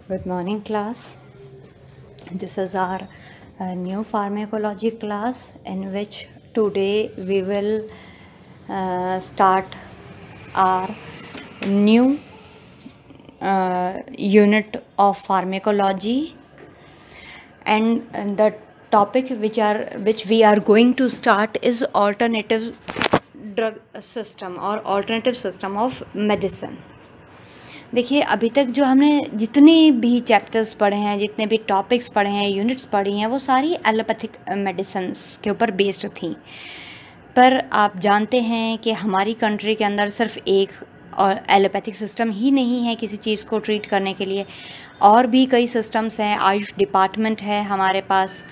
Good morning, class. This is our new pharmacology class in which today we will start our new unit of pharmacology, and the topic which we are going to start is alternative drug system or alternative system of medicine. देखिए, अभी तक जो हमने जितने भी chapters पढ़े हैं, जितने भी टॉपिक्स पढ़े हैं, यूनिट्स पढ़ी हैं, वो सारी एलोपैथिक मेडिसिन्स के ऊपर बेस्ड थी। पर आप जानते हैं कि हमारी कंट्री के अंदर सिर्फ एक और एलोपैथिक सिस्टम ही नहीं है किसी चीज़ को ट्रीट करने के लिए, और भी कई सिस्टम्स हैं। आयुष डिपार्टमेंट है हमारे पास,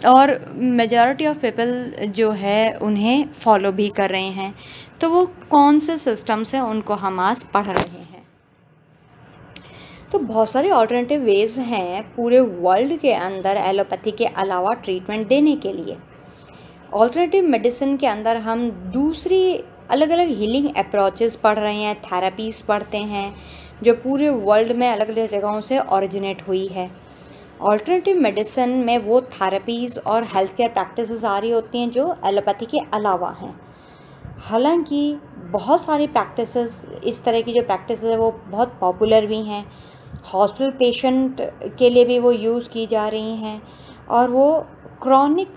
और मेजॉरिटी ऑफ पीपल जो है उन्हें फॉलो भी कर रहे हैं। तो वो कौन से सिस्टम्स हैं उनको हम आज पढ़ रहे हैं। तो बहुत सारे ऑल्टरनेटिव वेज़ हैं पूरे वर्ल्ड के अंदर एलोपैथी के अलावा ट्रीटमेंट देने के लिए। ऑल्टरनेटिव मेडिसिन के अंदर हम दूसरी अलग अलग हीलिंग अप्रोचेस पढ़ रहे हैं, थेरेपीज़ पढ़ते हैं जो पूरे वर्ल्ड में अलग अलग जगहों से ओरिजिनेट हुई है। ऑल्टरनेटिव मेडिसिन में वो थेरेपीज़ और हेल्थ केयर प्रैक्टिसेस आ रही होती हैं जो एलोपैथी के अलावा हैं। हालांकि बहुत सारी प्रैक्टिसेस, इस तरह की जो प्रैक्टिसेस है वो बहुत पॉपुलर भी हैं, हॉस्पिटल पेशेंट के लिए भी वो यूज़ की जा रही हैं, और वो क्रॉनिक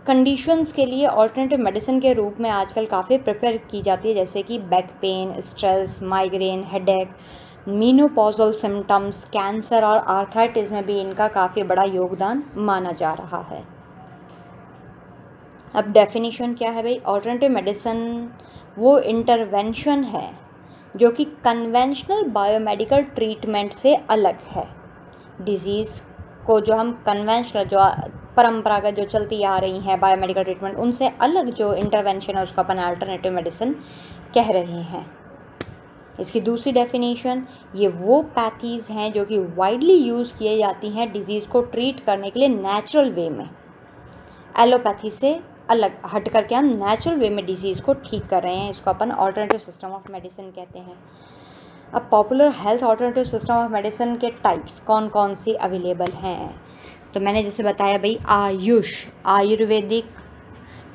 कंडीशंस के लिए ऑल्टरनेटिव मेडिसिन के रूप में आजकल काफ़ी प्रिपेयर की जाती है, जैसे कि back pain, stress, migraine, headache, menopausal symptoms, cancer और आर्थराइटिस में भी इनका काफ़ी बड़ा योगदान माना जा रहा है। अब डेफिनेशन क्या है भाई? ऑल्टरनेटिव मेडिसिन वो इंटरवेंशन है जो कि कन्वेंशनल बायोमेडिकल ट्रीटमेंट से अलग है। डिजीज़ को जो हम कन्वेंशनल, जो परंपरागत जो चलती आ रही हैं बायोमेडिकल ट्रीटमेंट, उनसे अलग जो इंटरवेंशन है उसको अपन अल्टरनेटिव मेडिसिन कह रहे हैं। इसकी दूसरी डेफिनेशन, ये वो पैथीज़ हैं जो कि वाइडली यूज़ किए जाती हैं डिजीज़ को ट्रीट करने के लिए नेचुरल वे में। एलोपैथी से अलग हट करके हम नेचुरल वे में डिजीज़ को ठीक कर रहे हैं, इसको अपन ऑल्टरनेटिव सिस्टम ऑफ मेडिसिन कहते हैं। अब popular health alternative system of medicine के टाइप्स कौन कौन सी अवेलेबल हैं? तो मैंने जैसे बताया भाई, आयुष, आयुर्वेदिक,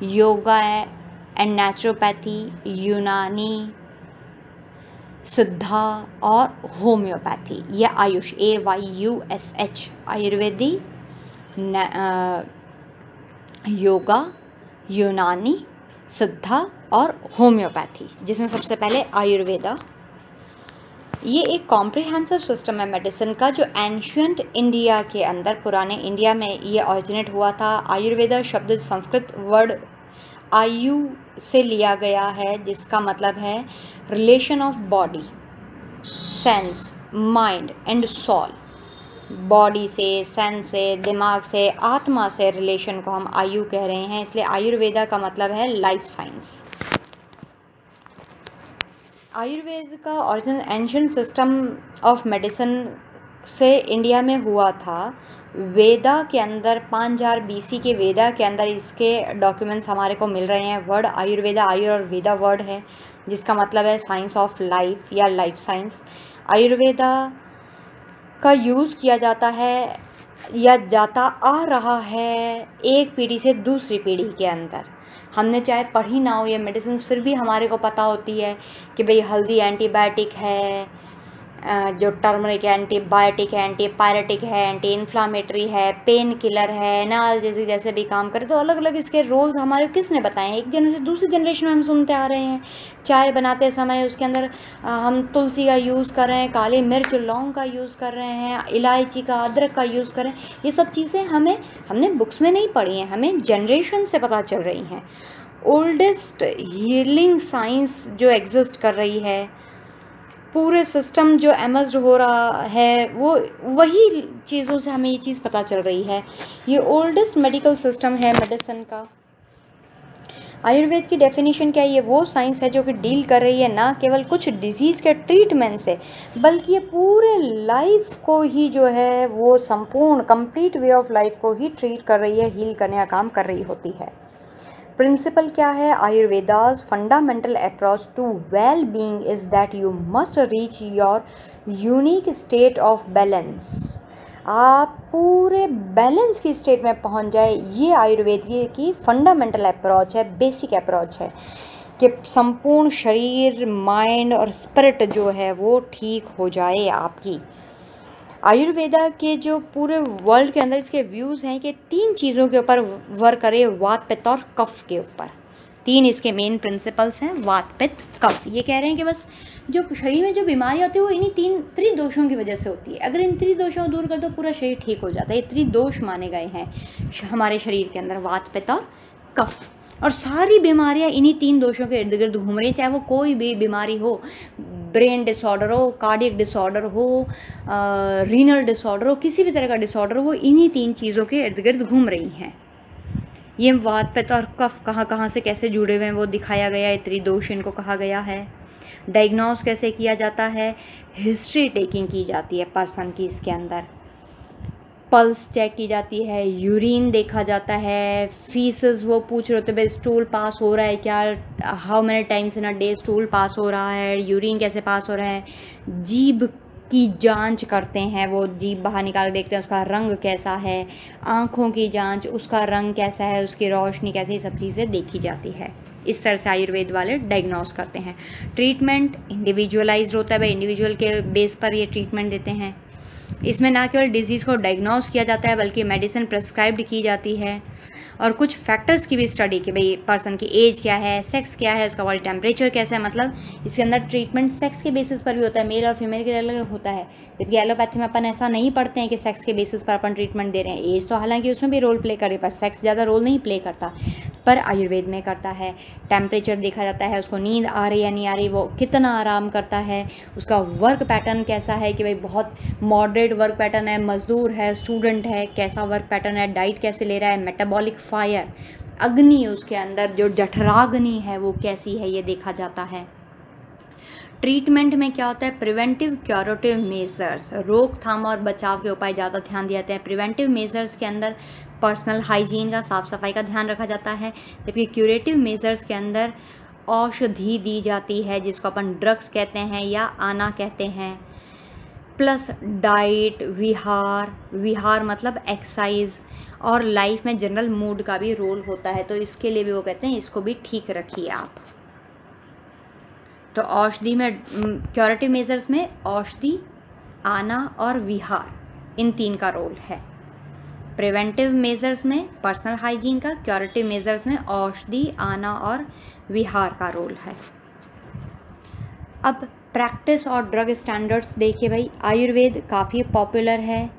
योगा एंड नेचुरोपैथी, यूनानी, सिद्धा और होम्योपैथी। ये आयुष, AYUSH, आयुर्वेदी, योगा, यूनानी, सिद्धा और होम्योपैथी, जिसमें सबसे पहले आयुर्वेदा। ये एक कॉम्प्रिहेंसिव सिस्टम है मेडिसिन का जो एंशियंट इंडिया के अंदर, पुराने इंडिया में ये ऑरिजिनेट हुआ था। आयुर्वेदा शब्द संस्कृत वर्ड आयु से लिया गया है, जिसका मतलब है relation of body, sense, mind and soul. Body से, सेंस से, दिमाग से, आत्मा से रिलेशन को हम आयु कह रहे हैं, इसलिए आयुर्वेदा का मतलब है लाइफ साइंस। आयुर्वेद का original ancient system of medicine से इंडिया में हुआ था। वेदा के अंदर 5000 BC के वेदा के अंदर इसके डॉक्यूमेंट्स हमारे को मिल रहे हैं। वर्ड आयुर्वेदा, आयुर और वेदा वर्ड है जिसका मतलब है साइंस ऑफ लाइफ या लाइफ साइंस। आयुर्वेदा का यूज़ किया जाता है या जाता आ रहा है एक पीढ़ी से दूसरी पीढ़ी के अंदर। हमने चाहे पढ़ी ना हो ये मेडिसिन, फिर भी हमारे को पता होती है कि भाई हल्दी एंटीबायोटिक है, जो टर्मरिक एंटीबायोटिक है, एंटीपायरेटिक है, एंटी इन्फ्लामेटरी है, पेन किलर है, एनाल्जेसिक जैसे भी काम करे। तो अलग अलग इसके रोल्स हमारे किसने बताए हैं? एक जनरेशन से दूसरी जनरेशन में हम सुनते आ रहे हैं। चाय बनाते समय उसके अंदर हम तुलसी का यूज़ कर रहे हैं, काली मिर्च, लौंग का यूज़ कर रहे हैं, इलायची का, अदरक का यूज़ कर रहे हैं। ये सब चीज़ें हमने बुक्स में नहीं पढ़ी हैं, हमें जनरेशन से पता चल रही हैं। ओल्डेस्ट हीलिंग साइंस जो एग्जिस्ट कर रही है, पूरे सिस्टम जो एमर्ज हो रहा है, वो वही चीज़ों से हमें ये चीज़ पता चल रही है। ये ओल्डेस्ट मेडिकल सिस्टम है मेडिसिन का। आयुर्वेद की डेफिनेशन क्या है? ये वो साइंस है जो कि डील कर रही है ना केवल कुछ डिजीज़ के ट्रीटमेंट से, बल्कि ये पूरे लाइफ को ही जो है वो संपूर्ण कंप्लीट वे ऑफ लाइफ को ही ट्रीट कर रही है, हील करने का काम कर रही होती है। प्रिंसिपल क्या है? Ayurveda's fundamental approach to well being is that you must reach your unique state of balance. आप पूरे बैलेंस की स्टेट में पहुंच जाए, ये आयुर्वेद की फंडामेंटल अप्रोच है, बेसिक अप्रोच है कि संपूर्ण शरीर, माइंड और स्पिरिट जो है वो ठीक हो जाए आपकी। आयुर्वेदा के जो पूरे वर्ल्ड के अंदर इसके व्यूज़ हैं कि 3 चीज़ों के ऊपर वर्क करे, वात, पित्त और कफ के ऊपर। 3 इसके मेन प्रिंसिपल्स हैं, वात, पित्त, कफ। ये कह रहे हैं कि बस जो शरीर में जो बीमारी होती है वो इन्हीं 3 त्रिदोषों की वजह से होती है। अगर इन त्रिदोषों को दूर कर दो पूरा शरीर ठीक हो जाता है। ये त्रिदोष माने गए हैं हमारे शरीर के अंदर, वात, पित्त और कफ। और सारी बीमारियां इन्हीं 3 दोषों के इर्द गिर्द घूम रही हैं, चाहे वो कोई भी बीमारी हो, ब्रेन डिसऑर्डर हो, कार्डियक डिसऑर्डर हो, रीनल डिसऑर्डर हो, किसी भी तरह का डिसऑर्डर हो, इन्हीं 3 चीज़ों के इर्द गिर्द घूम रही हैं। ये वात, पित्त और कफ कहाँ कहाँ से कैसे जुड़े हुए हैं वो दिखाया गया है, त्रिदोष इनको कहा गया है। डायग्नोस कैसे किया जाता है? हिस्ट्री टेकिंग की जाती है पर्सन की, इसके अंदर पल्स चेक की जाती है, यूरिन देखा जाता है, फीसेस वो पूछ रहे होते भाई स्टूल पास हो रहा है क्या, how many times in a day stool pass हो रहा है, यूरिन कैसे पास हो रहा है। जीभ की जांच करते हैं, वो जीभ बाहर निकाल देखते हैं उसका रंग कैसा है। आँखों की जांच, उसका रंग कैसा है, उसकी रोशनी कैसी, ये सब चीज़ें देखी जाती है। इस तरह से आयुर्वेद वाले डायग्नोस करते हैं। ट्रीटमेंट इंडिविजुअलाइज्ड होता है, भाई इंडिविजुअल के बेस पर ये ट्रीटमेंट देते हैं। इसमें ना केवल डिजीज़ को डायग्नोस किया जाता है बल्कि मेडिसिन प्रेस्क्राइब्ड की जाती है, और कुछ फैक्टर्स की भी स्टडी कि भाई पर्सन की एज क्या है, सेक्स क्या है, उसका बॉडी टेम्परेचर कैसा है। मतलब इसके अंदर ट्रीटमेंट सेक्स के बेसिस पर भी होता है, मेल और फीमेल के अलग अलग होता है। जबकि एलोपैथी में अपन ऐसा नहीं पढ़ते हैं कि सेक्स के बेसिस पर अपन ट्रीटमेंट दे रहे हैं। एज तो हालांकि उसमें भी रोल प्ले करे, पर सेक्स ज़्यादा रोल नहीं प्ले करता, पर आयुर्वेद में करता है। टेम्परेचर देखा जाता है, उसको नींद आ रही है नहीं आ रही, वो कितना आराम करता है, उसका वर्क पैटर्न कैसा है कि भाई बहुत मॉडरेट वर्क पैटर्न है, मजदूर है, स्टूडेंट है, कैसा वर्क पैटर्न है, डाइट कैसे ले रहा है, मेटाबॉलिक फायर, अग्नि उसके अंदर जो जठराग्नि है वो कैसी है, ये देखा जाता है। ट्रीटमेंट में क्या होता है? प्रिवेंटिव क्यूरेटिव मेजर्स, रोकथाम और बचाव के उपाय ज़्यादा ध्यान दिए जाते हैं। प्रिवेंटिव मेजर्स के अंदर पर्सनल हाइजीन का, साफ़ सफाई का ध्यान रखा जाता है, जबकि क्यूरेटिव मेजर्स के अंदर औषधि दी जाती है जिसको अपन ड्रग्स कहते हैं या आना कहते हैं, प्लस डाइट, विहार मतलब एक्सरसाइज, और लाइफ में जनरल मूड का भी रोल होता है, तो इसके लिए भी वो कहते हैं इसको भी ठीक रखिए आप। तो औषधि में, क्यूरेटिव मेजर्स में औषधि, आना और विहार, इन 3 का रोल है। प्रिवेंटिव मेजर्स में पर्सनल हाइजीन का, क्यूरेटिव मेजर्स में औषधि, आना और विहार का रोल है। अब प्रैक्टिस और ड्रग स्टैंडर्ड्स देखिए भाई, आयुर्वेद काफ़ी पॉपुलर है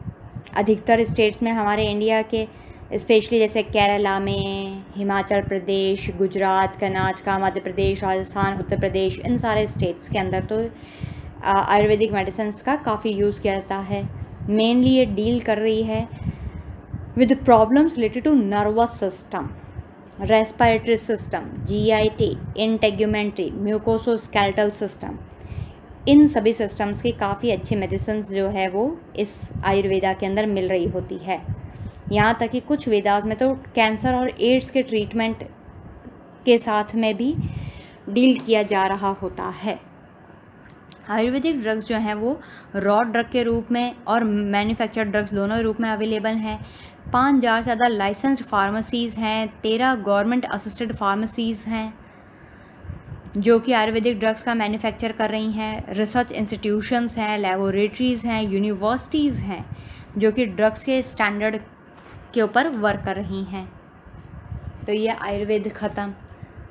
अधिकतर स्टेट्स में हमारे इंडिया के, स्पेशली जैसे केरला में, हिमाचल प्रदेश, गुजरात, कर्नाटक, मध्य प्रदेश, राजस्थान, उत्तर प्रदेश, इन सारे स्टेट्स के अंदर तो आयुर्वेदिक मेडिसिन्स का काफ़ी यूज़ किया जाता है। मेनली ये डील कर रही है with problems related to nervous system, respiratory system, GIT, integumentary, musculoskeletal system, इन सभी सिस्टम्स की काफ़ी अच्छी मेडिसिन जो है वो इस आयुर्वेदा के अंदर मिल रही होती है। यहाँ तक कि कुछ वेदास में तो कैंसर और एड्स के ट्रीटमेंट के साथ में भी डील किया जा रहा होता है। आयुर्वेदिक ड्रग्स जो हैं वो रॉ ड्रग के रूप में और मैन्युफैक्चर्ड ड्रग्स दोनों रूप में अवेलेबल हैं। 5000 से ज़्यादा लाइसेंस्ड फार्मेसीज़ हैं, 13 गवर्नमेंट असिस्टेड फार्मेसीज़ हैं जो कि आयुर्वेदिक ड्रग्स का मैन्युफैक्चर कर रही हैं। रिसर्च इंस्टीट्यूशंस हैं, लेबोरेटरीज़ हैं, यूनिवर्सिटीज़ हैं जो कि ड्रग्स के स्टैंडर्ड के ऊपर वर्क कर रही हैं। तो ये आयुर्वेद ख़त्म।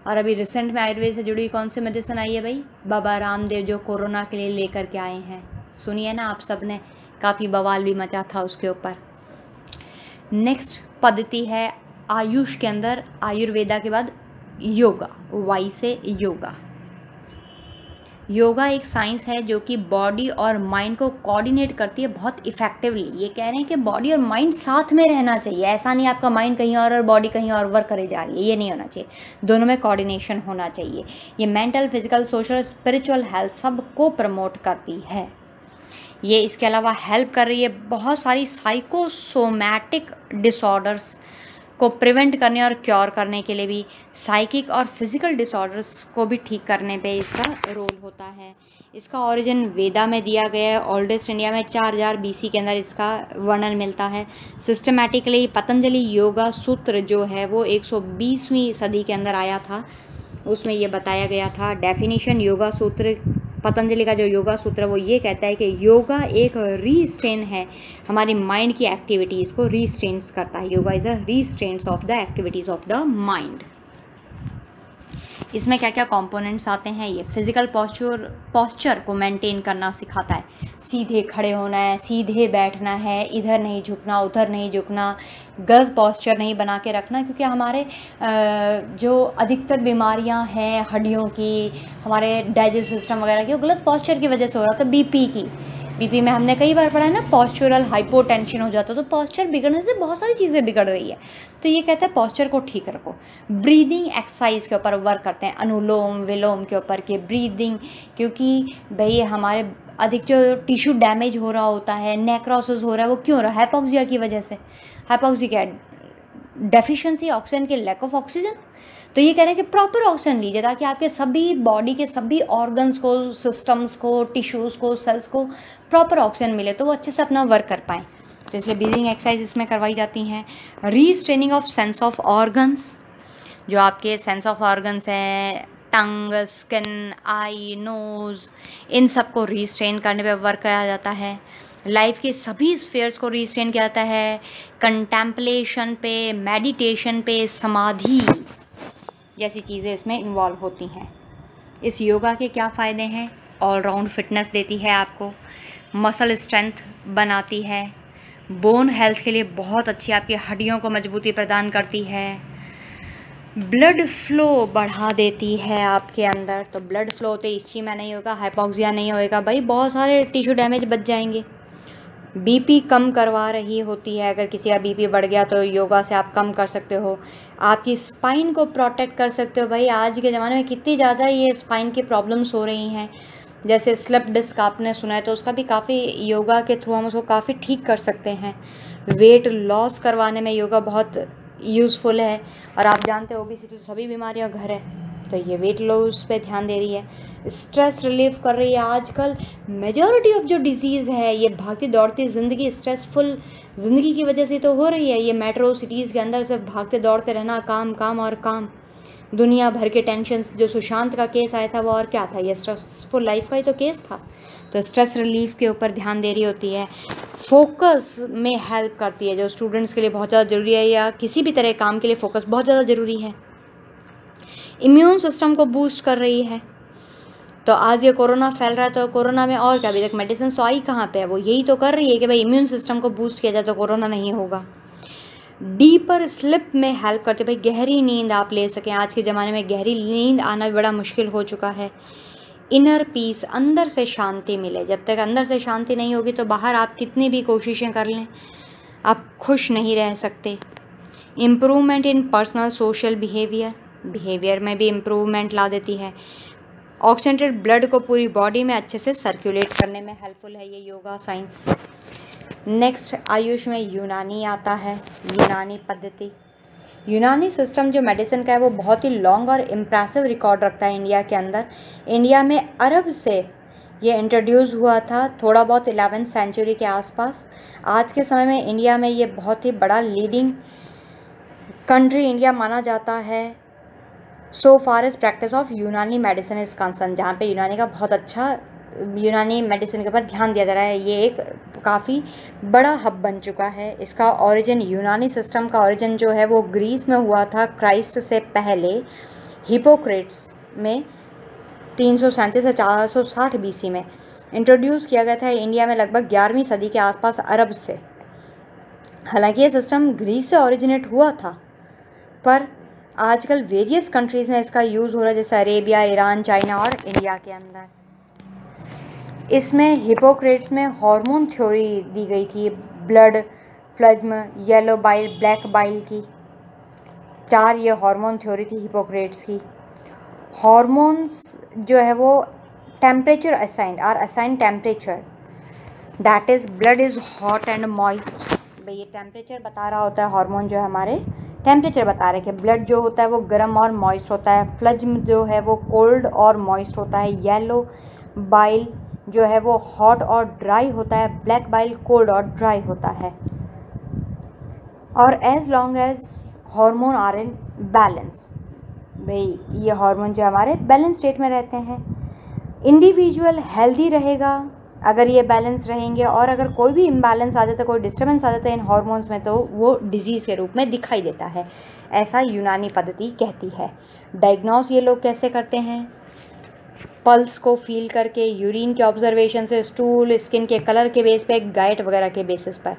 और अभी रिसेंट में आयुर्वेद से जुड़ी कौन सी मेडिसिन आई है भाई? बाबा रामदेव जो कोरोना के लिए लेकर के आए हैं, सुनिए ना आप सब ने, काफ़ी बवाल भी मचा था उसके ऊपर। नेक्स्ट पद्धति है आयुष के अंदर, आयुर्वेदा के बाद योगा, वाई से योगा। योगा एक साइंस है जो कि बॉडी और माइंड को कोऑर्डिनेट करती है बहुत इफेक्टिवली। ये कह रहे हैं कि बॉडी और माइंड साथ में रहना चाहिए, ऐसा नहीं आपका माइंड कहीं और बॉडी कहीं और वर्क करे जा रही है, ये नहीं होना चाहिए, दोनों में कोऑर्डिनेशन होना चाहिए। ये mental, physical, social, spiritual health सब को प्रमोट करती है। ये इसके अलावा हेल्प कर रही है बहुत सारी साइकोसोमैटिक डिसऑर्डर्स को प्रिवेंट करने और क्योर करने के लिए भी, साइकिक और फिजिकल डिसऑर्डर्स को भी ठीक करने पे इसका रोल होता है। इसका ओरिजिन वेदा में दिया गया है। ओल्डेस्ट इंडिया में 4000 BC के अंदर इसका वर्णन मिलता है। सिस्टमैटिकली पतंजलि योगा सूत्र जो है वो 120वीं सदी के अंदर आया था, उसमें ये बताया गया था। डेफिनेशन योगा सूत्र, पतंजलि का जो योगा सूत्र है वो ये कहता है कि योगा एक रीस्ट्रेन है, हमारी माइंड की एक्टिविटीज़ को रीस्ट्रेन्स करता है। Yoga is a restraints of the activities of the mind. इसमें क्या क्या कंपोनेंट्स आते हैं, ये फिजिकल पॉस्चर को मेंटेन करना सिखाता है। सीधे खड़े होना है, सीधे बैठना है, इधर नहीं झुकना उधर नहीं झुकना, गलत पॉस्चर नहीं बना के रखना, क्योंकि हमारे जो अधिकतर बीमारियां हैं हड्डियों की, हमारे डाइजेस्टिव सिस्टम वगैरह की, वो गलत पॉस्चर की वजह से हो रहा था। बीपी में हमने कई बार पढ़ा है ना, पॉस्चरल हाइपोटेंशन हो जाता है, तो पॉस्चर बिगड़ने से बहुत सारी चीज़ें बिगड़ रही है। तो ये कहता है पॉस्चर को ठीक रखो। ब्रीदिंग एक्सरसाइज के ऊपर वर्क करते हैं, अनुलोम विलोम के ऊपर के ब्रीदिंग, क्योंकि भाई हमारे अधिक जो टिश्यू डैमेज हो रहा होता है, नेक्रोसिस हो रहा है, वो क्यों हो रहा है? हाइपोक्सिया की वजह से। हाइपोक्सिया क्या है? डेफिशिएंसी ऑक्सीजन के, लैक ऑफ ऑक्सीजन। तो ये कह रहे हैं कि प्रॉपर ऑक्सीजन लीजिए ताकि आपके सभी बॉडी के सभी ऑर्गन्स को, सिस्टम्स को, टिश्यूज़ को, सेल्स को प्रॉपर ऑक्सीजन मिले, तो वो अच्छे से अपना वर्क कर पाएँ। तो इसलिए ब्रीदिंग एक्सरसाइज इसमें करवाई जाती हैं। रीस्ट्रेनिंग ऑफ सेंस ऑफ ऑर्गन्स, जो आपके सेंस ऑफ ऑर्गन्स हैं, टंग, स्किन, आई, नोज़, इन सब को रीस्ट्रेन करने पे वर्क किया जाता है। लाइफ के सभी स्फेयर्स को रीस्ट्रेन किया जाता है। कंटेम्पलेशन पे, मेडिटेशन पे, समाधि जैसी चीज़ें इसमें इन्वॉल्व होती हैं। इस योगा के क्या फ़ायदे हैं? ऑलराउंड फिटनेस देती है आपको, मसल स्ट्रेंथ बनाती है, बोन हेल्थ के लिए बहुत अच्छी, आपकी हड्डियों को मजबूती प्रदान करती है, ब्लड फ्लो बढ़ा देती है आपके अंदर। तो ब्लड फ्लो होते इश्चीमिया नहीं होगा, हाइपोक्सिया नहीं होएगा, भाई बहुत सारे टिश्यू डैमेज बच जाएंगे। बीपी कम करवा रही होती है, अगर किसी का बीपी बढ़ गया तो योगा से आप कम कर सकते हो। आपकी स्पाइन को प्रोटेक्ट कर सकते हो। भाई आज के ज़माने में कितनी ज़्यादा ये स्पाइन की प्रॉब्लम्स हो रही हैं, जैसे स्लिप डिस्क आपने सुना है, तो उसका भी काफ़ी योगा के थ्रू हम उसको काफ़ी ठीक कर सकते हैं। वेट लॉस करवाने में योगा बहुत यूज़फुल है, और आप जानते हो ओबेसिटी तो सभी बीमारियों का घर है, तो ये वेट लॉस पे ध्यान दे रही है। स्ट्रेस रिलीफ कर रही है। आजकल मेजॉरिटी ऑफ जो डिजीज़ है ये भागती दौड़ती ज़िंदगी, स्ट्रेसफुल ज़िंदगी की वजह से तो हो रही है। ये मेट्रो सिटीज़ के अंदर सिर्फ भागते दौड़ते रहना, काम काम और काम, दुनिया भर के टेंशन। जो सुशांत का केस आया था वो और क्या था? ये स्ट्रेसफुल लाइफ का ही तो केस था। तो स्ट्रेस रिलीफ के ऊपर ध्यान दे रही होती है। फोकस में हेल्प करती है, जो स्टूडेंट्स के लिए बहुत ज़्यादा ज़रूरी है, या किसी भी तरह काम के लिए फोकस बहुत ज़्यादा ज़रूरी है। इम्यून सिस्टम को बूस्ट कर रही है। तो आज ये कोरोना फैल रहा है, तो कोरोना में और क्या, अभी तक मेडिसिन तो आई कहाँ पे है? वो यही तो कर रही है कि भाई इम्यून सिस्टम को बूस्ट किया जाए तो कोरोना नहीं होगा। डीपर स्लिप में हेल्प करते, भाई गहरी नींद आप ले सकें। आज के ज़माने में गहरी नींद आना भी बड़ा मुश्किल हो चुका है। इनर पीस, अंदर से शांति मिले। जब तक अंदर से शांति नहीं होगी तो बाहर आप कितनी भी कोशिशें कर लें, आप खुश नहीं रह सकते। Improvement in personal social behaviour में भी इम्प्रूवमेंट ला देती है। ऑक्सीजनेटेड ब्लड को पूरी बॉडी में अच्छे से सर्कुलेट करने में हेल्पफुल है ये योगा साइंस। नेक्स्ट आयुष में यूनानी आता है, यूनानी पद्धति। यूनानी सिस्टम जो मेडिसिन का है वो बहुत ही लॉन्ग और इम्प्रेसिव रिकॉर्ड रखता है इंडिया के अंदर। इंडिया में अरब से ये इंट्रोड्यूस हुआ था, थोड़ा बहुत 11वीं सेंचुरी के आसपास। आज के समय में इंडिया में ये बहुत ही बड़ा लीडिंग कंट्री इंडिया माना जाता है सो फार एज प्रैक्टिस ऑफ यूनानी मेडिसिन इज़ कंसर्न, जहाँ पे यूनानी का बहुत अच्छा यूनानी मेडिसिन के ऊपर ध्यान दिया जा रहा है। ये एक काफ़ी बड़ा हब बन चुका है। इसका ओरिजिन, यूनानी सिस्टम का ओरिजिन जो है वो ग्रीस में हुआ था क्राइस्ट से पहले, हिपोक्रेट्स में 337 से 460 BC में इंट्रोड्यूस किया गया था इंडिया में लगभग 11वीं सदी के आसपास अरब से। हालांकि ये सिस्टम ग्रीस से ओरिजिनेट हुआ था, पर आजकल वेरियस कंट्रीज़ में इसका यूज़ हो रहा है, जैसे अरेबिया, ईरान, चाइना और इंडिया के अंदर। इसमें हिपोक्रेट्स में हार्मोन थ्योरी दी गई थी, blood, phlegm, yellow bile, black bile की 4 ये हार्मोन थ्योरी थी हिपोक्रेट्स की। हार्मोन्स जो है वो temperature assign temperature, that is blood is hot and moist. भाई ये टेम्परेचर बता रहा होता है, हार्मोन जो है हमारे टेम्परेचर बता रहे कि ब्लड जो होता है वो गर्म और मॉइस्ट होता है, फ्लज्म जो है वो कोल्ड और मॉइस्ट होता है, येलो बाइल जो है वो हॉट और ड्राई होता है, ब्लैक बाइल कोल्ड और ड्राई होता है। और as long as hormone are in balance, भाई ये हार्मोन जो हमारे बैलेंस स्टेट में रहते हैं, इंडिविजुअल हेल्दी रहेगा अगर ये बैलेंस रहेंगे, और अगर कोई भी इम्बैलेंस आ जाता है, कोई डिस्टर्बेंस आ जाता है इन हार्मोन्स में, तो वो डिजीज़ के रूप में दिखाई देता है, ऐसा यूनानी पद्धति कहती है। डायग्नोस ये लोग कैसे करते हैं? पल्स को फील करके, यूरिन के ऑब्जर्वेशन से, स्टूल, स्किन के कलर के बेस पे, गाइट वगैरह के बेसिस पर।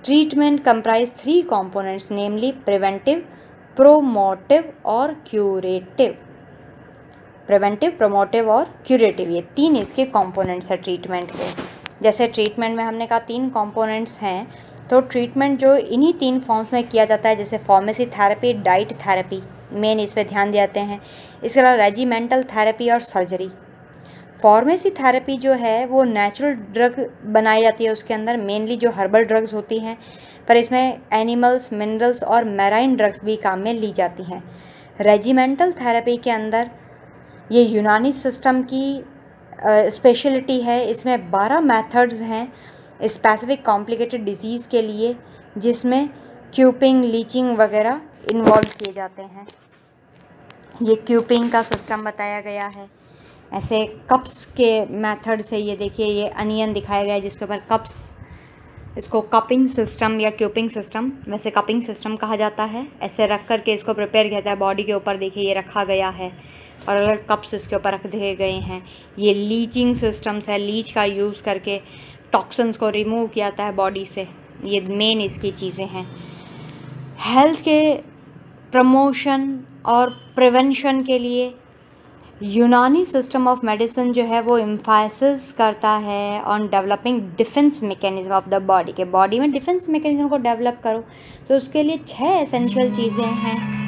ट्रीटमेंट कंप्राइज 3 कंपोनेंट्स, नेमली प्रिवेंटिव, प्रोमोटिव और क्यूरेटिव। प्रिवेंटिव, प्रोमोटिव और क्यूरेटिव, ये 3 इसके कंपोनेंट्स हैं ट्रीटमेंट के। जैसे ट्रीटमेंट में हमने कहा 3 कंपोनेंट्स हैं, तो ट्रीटमेंट जो इन्हीं 3 फॉर्म्स में किया जाता है, जैसे pharmacy therapy, diet therapy, main इस पे ध्यान देते हैं। इसके अलावा रेजिमेंटल थेरेपी और सर्जरी। फार्मेसी थेरेपी जो है वो नेचुरल ड्रग बनाई जाती है, उसके अंदर मेनली जो हर्बल ड्रग्स होती हैं, पर इसमें एनिमल्स, मिनरल्स और मैराइन ड्रग्स भी काम में ली जाती हैं। रेजिमेंटल थेरेपी के अंदर ये यूनानी सिस्टम की स्पेशलिटी है, इसमें 12 मेथड्स हैं स्पेसिफिक कॉम्प्लिकेटेड डिजीज़ के लिए, जिसमें क्यूपिंग, लीचिंग वगैरह इन्वॉल्व किए जाते हैं। ये क्यूपिंग का सिस्टम बताया गया है। ऐसे कप्स के मेथड से, ये देखिए ये अनियन दिखाया गया है जिसके ऊपर कप्स, इसको कपिंग सिस्टम या क्यूपिंग सिस्टम, वैसे कपिंग सिस्टम कहा जाता है। ऐसे रख करके इसको प्रिपेयर किया जाता है बॉडी के ऊपर, देखिए ये रखा गया है और अलग कप्स इसके ऊपर रख दिए गए हैं। ये लीचिंग सिस्टम्स है, लीच का यूज़ करके टॉक्सिन्स को रिमूव किया जाता है बॉडी से, ये मेन इसकी चीज़ें हैं। हेल्थ के प्रमोशन और प्रिवेंशन के लिए यूनानी सिस्टम ऑफ मेडिसिन जो है वो एम्फासिस करता है on developing defence mechanism of the body, के बॉडी में डिफेंस मैकेनिज्म को डेवलप करो, तो उसके लिए 6 एसेंशियल चीज़ें हैं।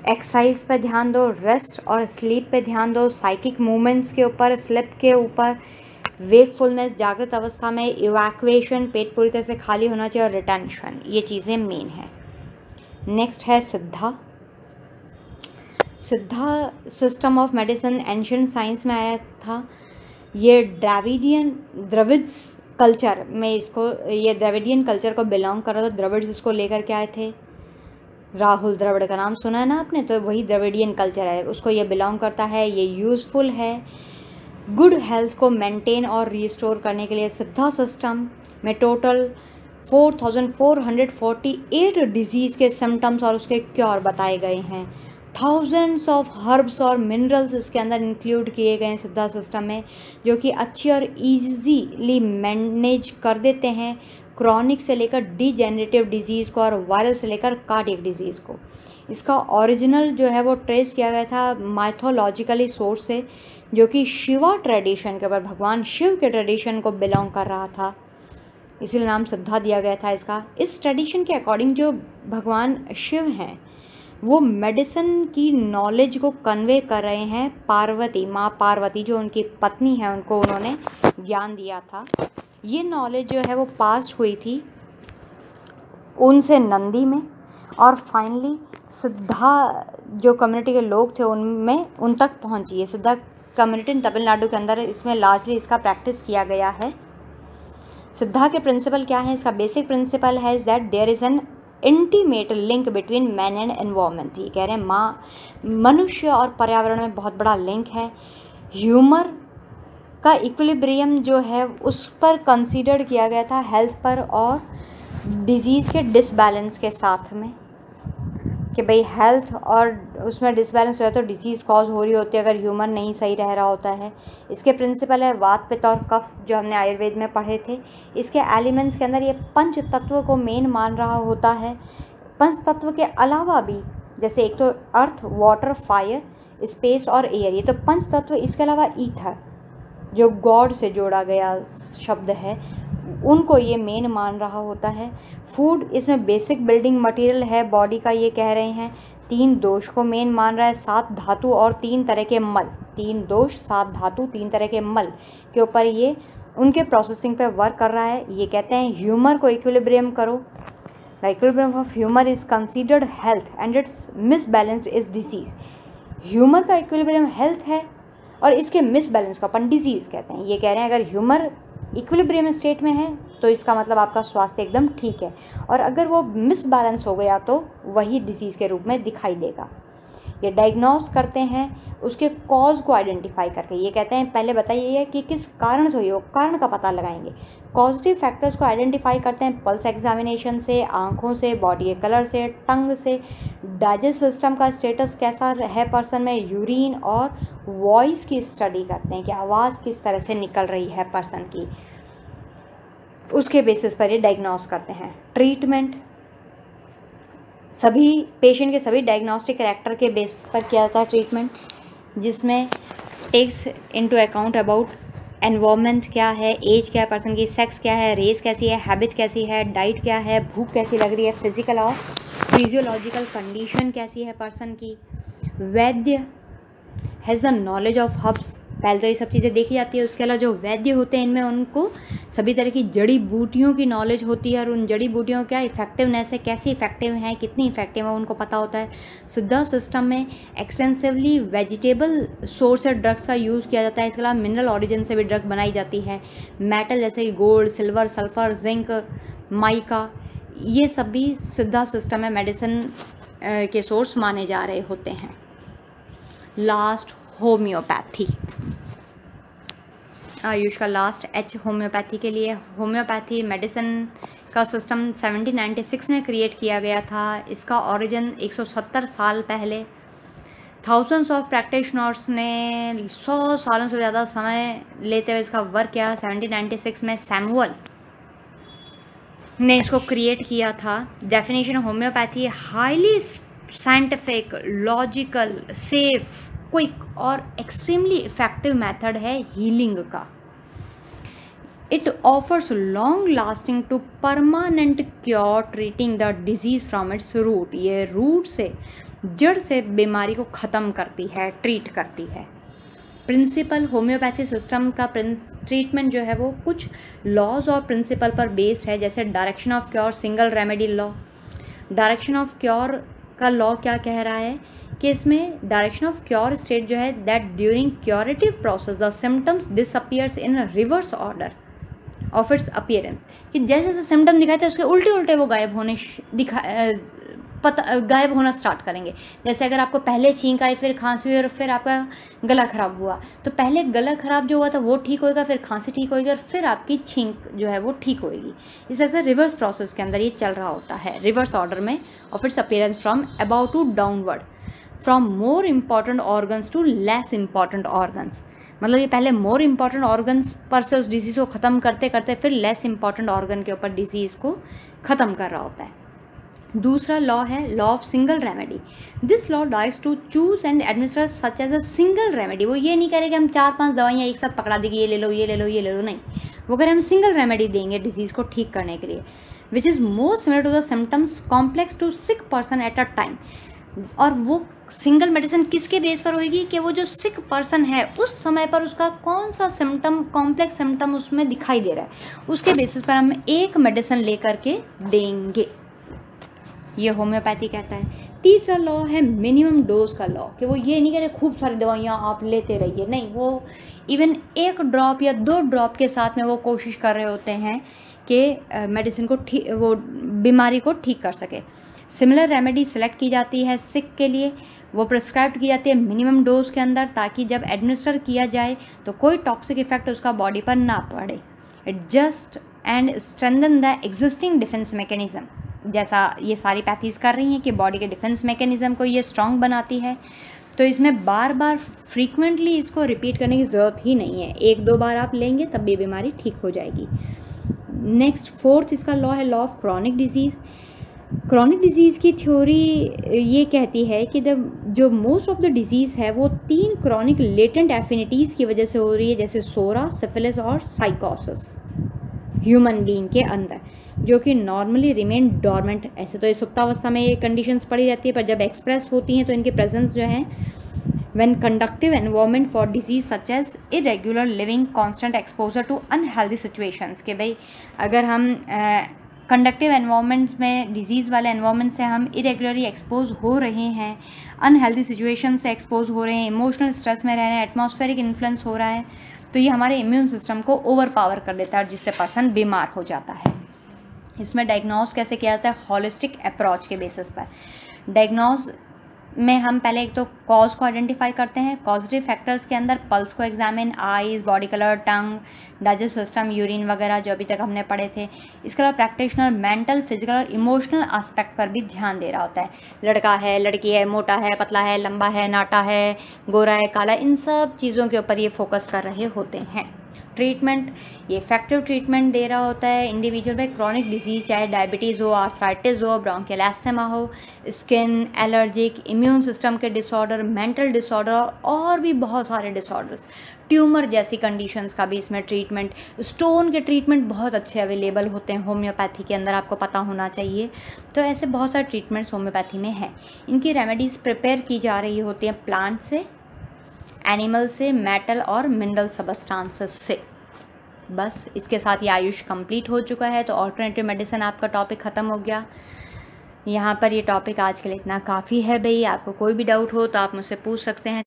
एक्सरसाइज पे ध्यान दो, रेस्ट और स्लीप पे ध्यान दो, साइकिक मूवमेंट्स के ऊपर, स्लिप के ऊपर, वेकफुलनेस, जागृत अवस्था में, इवैक्यूएशन, पेट पूरी तरह से खाली होना चाहिए, और रिटेंशन, ये चीज़ें मेन है। नेक्स्ट है सिद्धा। सिद्धा system of medicine ancient science में आया था। ये द्रविड्स कल्चर में इसको, ये द्रविडियन कल्चर को बिलोंग कर रहा था। द्रविड्स इसको लेकर के आए थे। राहुल द्रविड़ का नाम सुना है ना आपने, तो वही द्रविडियन कल्चर है, उसको ये बिलोंग करता है। ये यूज़फुल है गुड हेल्थ को मेंटेन और रिस्टोर करने के लिए। सिद्धा सिस्टम में टोटल 4448 डिजीज़ के सिम्टम्स और उसके क्योर बताए गए हैं। थाउजेंड्स ऑफ हर्ब्स और मिनरल्स इसके अंदर इंक्लूड किए गए हैं सिद्धा सिस्टम में, जो कि अच्छी और ईजीली मैनेज कर देते हैं क्रॉनिक से लेकर डिजेनरेटिव डिजीज़ को और वायरल से लेकर कार्डियक डिजीज़ को। इसका ओरिजिनल जो है वो ट्रेस किया गया था माइथोलॉजिकली सोर्स से, जो कि शिवा ट्रेडिशन के ऊपर, भगवान शिव के ट्रेडिशन को बिलोंग कर रहा था, इसीलिए नाम सिद्धा दिया गया था इसका। इस ट्रेडिशन के अकॉर्डिंग जो भगवान शिव हैं वो मेडिसिन की नॉलेज को कन्वे कर रहे हैं पार्वती, माँ पार्वती जो उनकी पत्नी है, उनको उन्होंने ज्ञान दिया था। ये नॉलेज जो है वो पास हुई थी उनसे नंदी में, और फाइनली सिद्धा जो कम्युनिटी के लोग थे उनमें उन तक पहुँची है। सिद्धा कम्युनिटी तमिलनाडु के अंदर इसमें लार्जली इसका प्रैक्टिस किया गया है। सिद्धा के प्रिंसिपल क्या है? इसका बेसिक प्रिंसिपल है is that there is an intimate link between man and environment. ये कह रहे हैं मनुष्य और पर्यावरण में बहुत बड़ा लिंक है। ह्यूमर का इक्विलिब्रियम जो है उस पर कंसीडर किया गया था हेल्थ पर और डिजीज़ के डिसबैलेंस के साथ में, कि भाई हेल्थ और उसमें डिसबैलेंस हो जाए तो डिजीज़ कॉज हो रही होती है अगर ह्यूमर नहीं सही रह रहा होता है। इसके प्रिंसिपल है वात, पित्त और कफ, जो हमने आयुर्वेद में पढ़े थे। इसके एलिमेंट्स के अंदर ये पंच तत्व को मेन मान रहा होता है। पंच तत्व के अलावा भी, जैसे एक तो अर्थ, वाटर, फायर, स्पेस और एयर, ये तो पंच तत्व। इसके अलावा ईथर जो गॉड से जोड़ा गया शब्द है, उनको ये मेन मान रहा होता है। फूड इसमें बेसिक बिल्डिंग मटेरियल है बॉडी का, ये कह रहे हैं। 3 दोष को मेन मान रहा है, 7 धातु और 3 तरह के मल। 3 दोष, 7 धातु, 3 तरह के मल के ऊपर ये उनके प्रोसेसिंग पे वर्क कर रहा है। ये कहते हैं ह्यूमर को इक्विलिब्रियम करो। The equilibrium of humour is considered health and its misbalanced is disease. Humour का इक्विलिब्रियम हेल्थ है और इसके मिसबैलेंस को अपन डिजीज़ कहते हैं। ये कह रहे हैं अगर ह्यूमर इक्विलिब्रियम स्टेट में है तो इसका मतलब आपका स्वास्थ्य एकदम ठीक है, और अगर वो मिसबैलेंस हो गया तो वही डिसीज़ के रूप में दिखाई देगा। ये डायग्नोस करते हैं उसके कॉज को आइडेंटिफाई करके। ये कहते हैं पहले बताइए कि किस कारण से हुई हो, कारण का पता लगाएंगे। कॉजेटिव फैक्टर्स को आइडेंटिफाई करते हैं पल्स एग्जामिनेशन से, आँखों से, बॉडी के कलर से, टंग से, डाइजेस्ट सिस्टम का स्टेटस कैसा है पर्सन में, यूरिन और वॉइस की स्टडी करते हैं कि आवाज़ किस तरह से निकल रही है पर्सन की, उसके बेसिस पर ये डायग्नोस करते हैं। ट्रीटमेंट सभी पेशेंट के सभी डायग्नोस्टिक कैरेक्टर के बेस पर किया जाता है ट्रीटमेंट, जिसमें takes into account about environment क्या है, एज क्या है पर्सन की, सेक्स क्या है, रेस कैसी है, हैबिट कैसी है, डाइट क्या है, भूख कैसी लग रही है, फिजिकल और फिजियोलॉजिकल कंडीशन कैसी है पर्सन की। वैद्य has the knowledge of herbs, पहले तो ये सब चीज़ें देखी जाती है। उसके अलावा जो वैद्य होते हैं इनमें उनको सभी तरह की जड़ी बूटियों की नॉलेज होती है और उन जड़ी बूटियों क्या इफेक्टिवनेस है, कैसी इफेक्टिव है, कितनी इफेक्टिव है उनको पता होता है। सिद्धा सिस्टम में एक्सटेंसिवली वेजिटेबल सोर्स और ड्रग्स का यूज़ किया जाता है। इसके अलावा मिनरल ऑरिजिन से भी ड्रग बनाई जाती है। मेटल जैसे कि gold, silver, sulphur, zinc, mica, ये सब भी सिद्धा सिस्टम में मेडिसिन के सोर्स माने जा रहे होते हैं। लास्ट होम्योपैथी, आयुष का लास्ट एच होम्योपैथी के लिए। होम्योपैथी मेडिसिन का सिस्टम 1796 में क्रिएट किया गया था। इसका ओरिजिन 170 साल पहले, थाउजेंड्स ऑफ प्रैक्टिशनर्स ने 100 सालों से ज़्यादा समय लेते हुए इसका वर्क किया। 1796 में सैमुअल ने इसको क्रिएट किया था। Definition homeopathy highly scientific, logical, safe, quick और एक्सट्रीमली इफेक्टिव मेथड है हीलिंग का। It offers long lasting to permanent cure treating the disease from its root. ये रूट से, जड़ से बीमारी को ख़त्म करती है, ट्रीट करती है। प्रिंसिपल होम्योपैथी सिस्टम का ट्रीटमेंट जो है वो कुछ लॉज और प्रिंसिपल पर बेस्ड है, जैसे direction of cure, single remedy law. Direction of cure का लॉ क्या कह रहा है कि इसमें डायरेक्शन ऑफ क्योर स्टेट जो है that during curative process the symptoms disappears in reverse order of its appearance, कि जैसे जैसे सिम्टम दिखाते हैं उसके उल्टे उल्टे वो गायब होना स्टार्ट करेंगे। जैसे अगर आपको पहले छींक आई, फिर खांसी हुई और फिर आपका गला खराब हुआ, तो पहले गला खराब जो हुआ था वो ठीक होएगा, फिर खांसी ठीक होएगी और फिर आपकी छींक जो है वो ठीक होएगी। इस तरह से रिवर्स प्रोसेस के अंदर ये चल रहा होता है, रिवर्स ऑर्डर में of its appearance from about to downward, from more important organs to less important organs. मतलब ये पहले मोर इम्पॉर्टेंट ऑर्गन्स पर से उस डिजीज़ को ख़त्म करते करते फिर लेस इम्पॉर्टेंट ऑर्गन के ऊपर डिजीज़ को ख़त्म कर रहा होता है। दूसरा लॉ है law of single remedy. This law directs to choose and administer such as a single remedy. वो ये नहीं कह रहे कि हम 4-5 दवाइयाँ एक साथ पकड़ा देंगे, ये ले लो, ये ले लो, ये ले लो, नहीं। वो कह रहे हम सिंगल रेमेडी देंगे डिजीज़ को ठीक करने के लिए, which is more similar to the symptoms complex to sick person at a time. और वो सिंगल मेडिसिन किसके बेस पर होगी कि वो जो सिक पर्सन है उस समय पर उसका कौन सा सिम्टम, कॉम्प्लेक्स सिम्टम उसमें दिखाई दे रहा है, उसके बेसिस पर हम एक मेडिसिन ले करके देंगे। ये होम्योपैथी कहता है। तीसरा लॉ है मिनिमम डोज का लॉ, कि वो ये नहीं कह रहे खूब सारी दवाइयाँ आप लेते रहिए, नहीं, वो इवन 1 ड्रॉप या 2 ड्रॉप के साथ में वो कोशिश कर रहे होते हैं कि मेडिसिन को ठीक, वो बीमारी को ठीक कर सके। सिमिलर रेमेडी सेलेक्ट की जाती है सिक के लिए, वो प्रिस्क्राइब की जाती है मिनिमम डोज के अंदर, ताकि जब एडमिनिस्टर किया जाए तो कोई टॉक्सिक इफेक्ट उसका बॉडी पर ना पड़े। Adjust and strengthen the existing defence mechanism, जैसा ये सारी पैथीज कर रही हैं कि बॉडी के डिफेंस मैकेनिज्म को ये स्ट्रॉन्ग बनाती है। तो इसमें बार बार फ्रीक्वेंटली इसको रिपीट करने की ज़रूरत ही नहीं है, 1-2 बार आप लेंगे तब भी बीमारी ठीक हो जाएगी। नेक्स्ट 4th इसका लॉ है law of chronic disease. Chronic disease की थ्योरी ये कहती है कि जो मोस्ट ऑफ द डिजीज़ है वो 3 क्रॉनिक लेटेंट एफिनिटीज़ की वजह से हो रही है, जैसे सोरा, सिफिलिस और साइकोसिस ह्यूमन बीइंग के अंदर, जो कि नॉर्मली रिमेन डॉर्मेंट। ऐसे तो ये सुप्तावस्था में ये कंडीशंस पड़ी रहती है, पर जब एक्सप्रेस होती हैं तो इनकी प्रेजेंस जो है when conductive environment for disease such as irregular living, constant exposure to unhealthy situations, कि भाई अगर हम कंडक्टिव एनवायरनमेंट्स में, डिजीज़ वाले एनवायरनमेंट से हम इरेगुलरली एक्सपोज हो रहे हैं, अनहेल्दी सिचुएशन से एक्सपोज हो रहे हैं, इमोशनल स्ट्रेस में रह रहे हैं, एटमॉस्फेरिक इन्फ्लुएंस हो रहा है, तो ये हमारे इम्यून सिस्टम को ओवर पावर कर देता है और जिससे पर्सन बीमार हो जाता है। इसमें डायग्नोज कैसे किया जाता है? हॉलिस्टिक अप्रोच के बेसिस पर। डायग्नोज में हम पहले एक तो कॉज को आइडेंटिफाई करते हैं। कॉजेटिव फैक्टर्स के अंदर पल्स को एग्जामिन, आईज, बॉडी कलर, टंग, डाइजेस्ट सिस्टम, यूरिन वगैरह जो अभी तक हमने पढ़े थे। इसके अलावा प्रैक्टिशनर मेंटल, फिजिकल और इमोशनल एस्पेक्ट पर भी ध्यान दे रहा होता है। लड़का है, लड़की है, मोटा है, पतला है, लंबा है, नाटा है, गोरा है, काला, इन सब चीज़ों के ऊपर ये फोकस कर रहे होते हैं। ट्रीटमेंट, ये इफेक्टिव ट्रीटमेंट दे रहा होता है इंडिविजुअल में क्रॉनिक डिजीज़, चाहे डायबिटीज़ हो, आर्थराइटिस हो, ब्रोंकियल एस्थमा हो, स्किन एलर्जिक, इम्यून सिस्टम के डिसऑर्डर, मेंटल डिसऑर्डर और भी बहुत सारे डिसऑर्डर्स, ट्यूमर जैसी कंडीशंस का भी इसमें ट्रीटमेंट। स्टोन के ट्रीटमेंट बहुत अच्छे अवेलेबल होते हैं होम्योपैथी के अंदर, आपको पता होना चाहिए। तो ऐसे बहुत सारे ट्रीटमेंट्स होम्योपैथी में हैं। इनकी रेमेडीज़ प्रिपेयर की जा रही होती हैं प्लांट से, एनिमल से, मेटल और मिनरल सबस्टांसेस से। बस इसके साथ ये आयुष कंप्लीट हो चुका है। तो ऑल्टरनेटिव मेडिसिन आपका टॉपिक ख़त्म हो गया। यहाँ पर ये टॉपिक आज के लिए इतना काफ़ी है भाई। आपको कोई भी डाउट हो तो आप मुझसे पूछ सकते हैं।